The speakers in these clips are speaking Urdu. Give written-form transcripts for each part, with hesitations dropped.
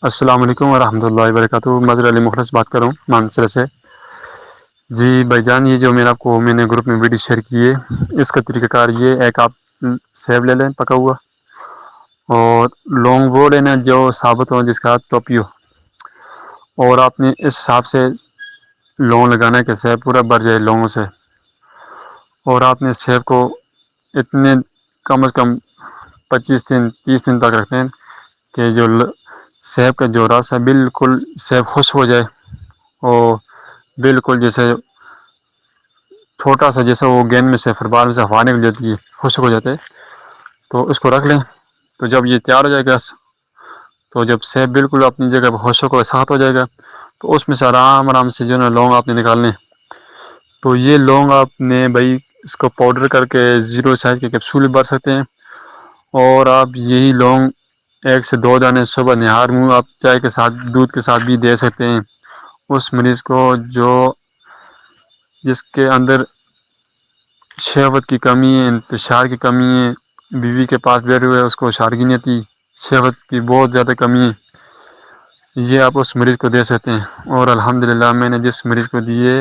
السلام علیکم ورحمۃ اللہ وبرکاتہ۔ مظہر علی مخلص بات کر رہا ہوں مانسر سے۔ جی بھائی جان، یہ جو میں نے گروپ میں ویڈیو شیئر کی ہے، اس کا طریقہ کار یہ ایک آپ سیب لے لیں پکا ہوا، اور لونگ وہ لینا جو ثابت ہو، جس کا ہاتھ ٹوپی ہو، اور آپ نے اس حساب سے لونگ لگانا ہے کہ سیب پورا بھر جائے لونگوں سے۔ اور آپ نے سیب کو اتنے کم از کم 25 دن 30 دن تک رکھتے ہیں کہ جو سیب کا جو رس ہے بالکل سیب خشک ہو جائے، اور بالکل جیسے چھوٹا سا جیسے وہ گیند میں سے فٹبال میں سے ہوا نکل جاتی ہے، خشک ہو جاتے ہے، تو اس کو رکھ لیں۔ تو جب یہ تیار ہو جائے گا، تو جب سیب بالکل اپنی جگہ پہ خشک و صاف ہو جائے گا، تو اس میں سے آرام آرام سے جو ہے نا لونگ آپ نے نکالنے۔ تو یہ لونگ آپ نے بھائی اس کو پاؤڈر کر کے 0 سائز کے کیپسول بھر سکتے ہیں، اور آپ یہی لونگ 1 سے 2 دانے صبح نہار منہ آپ چائے کے ساتھ دودھ کے ساتھ بھی دے سکتے ہیں اس مریض کو جو جس کے اندر شہوت کی کمی ہے، انتشار کی کمی ہے، بیوی کے پاس بیٹھے ہوئے اس کو شارگی نہیں آتی، شہوت کی بہت زیادہ کمی ہے، یہ آپ اس مریض کو دے سکتے ہیں۔ اور الحمدللہ میں نے جس مریض کو دیے،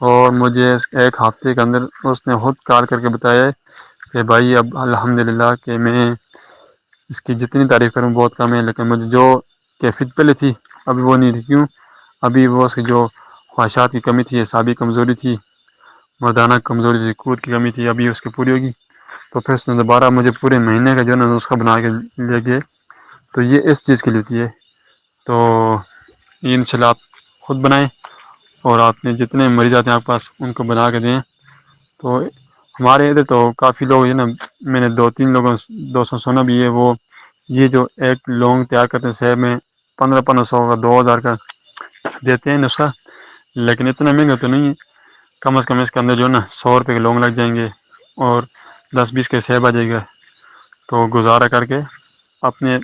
اور مجھے 1 ہفتے کے اندر اس نے خود کال کر کے بتایا کہ بھائی اب الحمدللہ کہ میں اس کی جتنی تعریف کروں بہت کم ہے، لیکن مجھے جو کیفیت پہلے تھی ابھی وہ نہیں رہی۔ کیوں؟ ابھی وہ اس کی جو خواہشات کی کمی تھی، اعصابی کمزوری تھی، مردانہ کمزوری تھی، قوت کی کمی تھی، ابھی اس کی پوری ہوگی۔ تو پھر اس نے دوبارہ مجھے پورے مہینے کا جو ہے نا نسخہ بنا کے لے گئے۔ تو یہ اس چیز کے لیے ہوتی ہے۔ تو یہ انشاءاللہ آپ خود بنائیں، اور آپ نے جتنے مریض آتے ہیں آپ کے پاس ان کو بنا کے دیں۔ تو ہمارے ادھر تو کافی لوگ ہیں نا، میں نے 2-3 لوگوں دوستوں سنا بھی ہے، وہ یہ جو ایک لونگ تیار کرتے ہیں سیب میں 1500 کا 2000 کا دیتے ہیں نسخہ، لیکن اتنا مہنگا تو نہیں ہے۔ کم از کم اس کے اندر جو ہے نا 100 روپے کے لونگ لگ جائیں گے، اور 10-20 کے سیب آ جائے گا۔ تو گزارا کر کے اپنے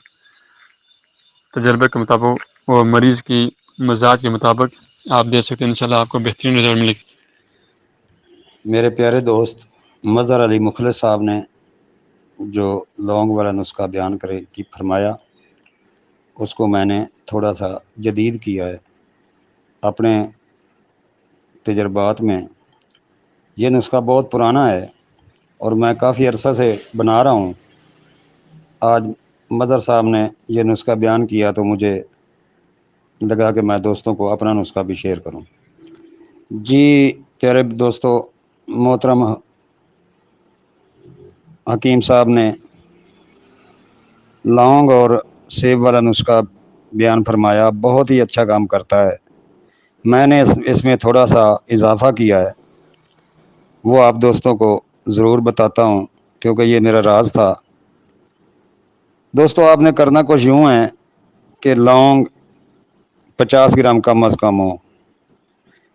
تجربے کے مطابق اور مریض کی مزاج کے مطابق آپ دے سکتے ہیں، انشاءاللہ آپ کو بہترین رزلٹ ملے گی۔ میرے پیارے دوست مظہر علی مخلص صاحب نے جو لونگ والا نسخہ بیان کرے کی فرمایا، اس کو میں نے تھوڑا سا جدید کیا ہے اپنے تجربات میں۔ یہ نسخہ بہت پرانا ہے اور میں کافی عرصہ سے بنا رہا ہوں۔ آج مظہر صاحب نے یہ نسخہ بیان کیا تو مجھے لگا کہ میں دوستوں کو اپنا نسخہ بھی شیئر کروں۔ جی پیارے دوستو، محترم حکیم صاحب نے لونگ اور سیب والا نسخہ بیان فرمایا، بہت ہی اچھا کام کرتا ہے۔ میں نے اس میں تھوڑا سا اضافہ کیا ہے، وہ آپ دوستوں کو ضرور بتاتا ہوں کیونکہ یہ میرا راز تھا۔ دوستو آپ نے کرنا کچھ یوں ہے کہ لونگ 50 گرام کم از کم ہو،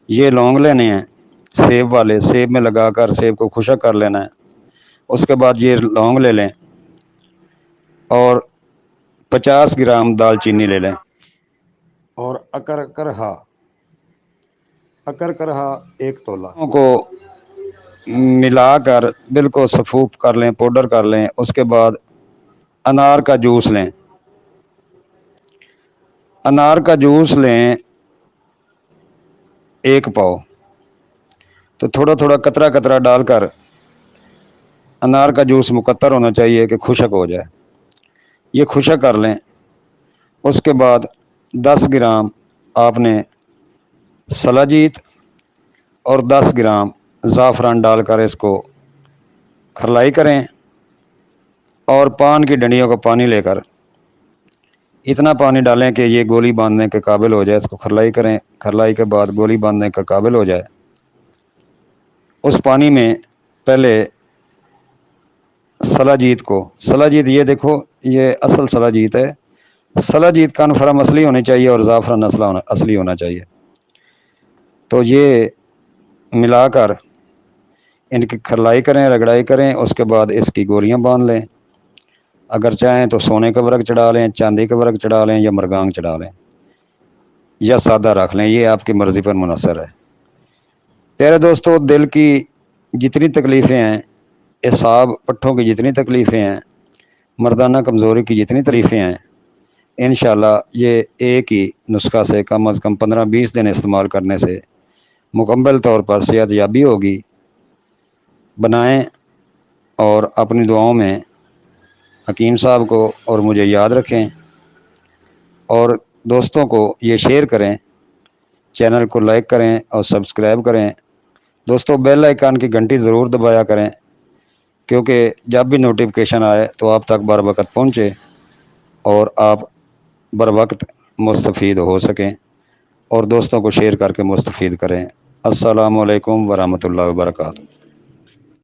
یہ لونگ لینے ہیں سیب والے، سیب میں لگا کر سیب کو خشک کر لینا ہے۔ اس کے بعد یہ لونگ لے لیں اور 50 گرام دال چینی لے لیں، اور اکر کرہا 1 تولہ کو ملا کر بالکل صفوف کر لیں، پاؤڈر کر لیں۔ اس کے بعد انار کا جوس لیں، انار کا جوس لیں 1 پاؤ، تو تھوڑا تھوڑا قطرہ قطرہ ڈال کر انار کا جوس مقطر ہونا چاہیے کہ خشک ہو جائے، یہ خشک کر لیں۔ اس کے بعد 10 گرام آپ نے سلا جیت اور 10 گرام زعفران ڈال کر اس کو کھرلائی کریں، اور پان کی ڈنڈیوں کا پانی لے کر اتنا پانی ڈالیں کہ یہ گولی باندھنے کے قابل ہو جائے۔ اس کو کھرلائی کریں، کھرلائی کے بعد گولی باندھنے کے قابل ہو جائے۔ اس پانی میں پہلے سلا جیت یہ دیکھو، یہ اصل سلا جیت ہے۔ سلا جیت کنفرم اصلی ہونی چاہیے اور زعفران اصلی ہونا چاہیے۔ تو یہ ملا کر ان کی کھرلائی کریں، رگڑائی کریں۔ اس کے بعد اس کی گولیاں باندھ لیں، اگر چاہیں تو سونے کا ورق چڑھا لیں، چاندی کا ورق چڑھا لیں، یا مرگانگ چڑھا لیں، یا سادہ رکھ لیں، یہ آپ کی مرضی پر منحصر ہے۔ پیارے دوستو، دل کی جتنی تکلیفیں ہیں، اعصاب پٹھوں کی جتنی تکلیفیں ہیں، مردانہ کمزوری کی جتنی تکلیفیں ہیں، انشاءاللہ یہ ایک ہی نسخہ سے کم از کم 15-20 دن استعمال کرنے سے مکمل طور پر صحت یابی ہوگی۔ بنائیں اور اپنی دعاؤں میں حکیم صاحب کو اور مجھے یاد رکھیں، اور دوستوں کو یہ شیئر کریں، چینل کو لائک کریں اور سبسکرائب کریں۔ دوستوں بیل آئیکن کی گھنٹی ضرور دبایا کریں، کیونکہ جب بھی نوٹیفیکیشن آئے تو آپ تک بر وقت پہنچے اور آپ بر وقت مستفید ہو سکیں، اور دوستوں کو شیئر کر کے مستفید کریں۔ السلام علیکم ورحمۃ اللہ وبرکاتہ۔